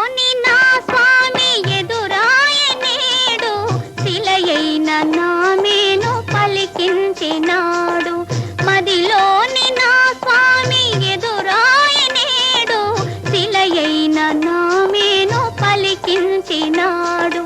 మదిలోని నా స్వామి ఎదురాయనేడు శిలయైన నామేను పలికించినాడు మదిలోని నా స్వామి ఎదురాయనేడు శిలయైన నామేను పలికించినాడు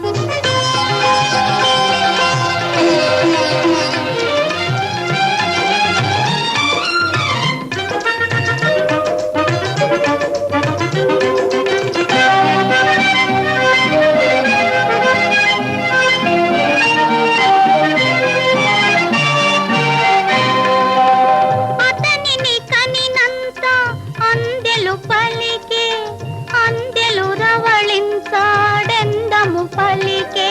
పలికే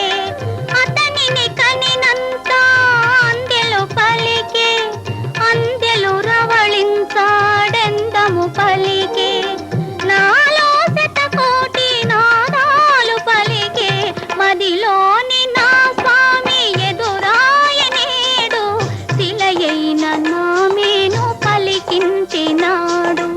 అతనిని కనినంత అందెలు పలికే అందెలు రవళించాడెందము పలికే నాలో శతకోటి నాదాలు పలికే మదిలోని నా స్వామి ఎదురాయనేడు శిలయైన నామేను పలికించినాడు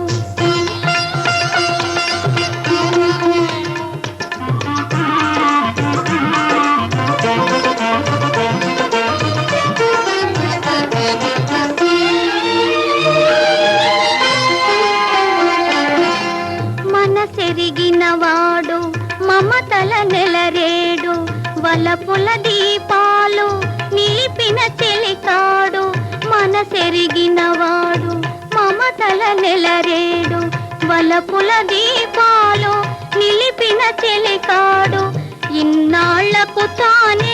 మనసెరిగినవాడు మమతల నెలరేడు వలపుల దీపాలు నిలిపిన చెలికాడు మనసెరిగినవాడు మమతల నెలరేడు వలపుల దీపాలు నిలిపిన చెలికాడు ఇన్నాళ్లకు తానే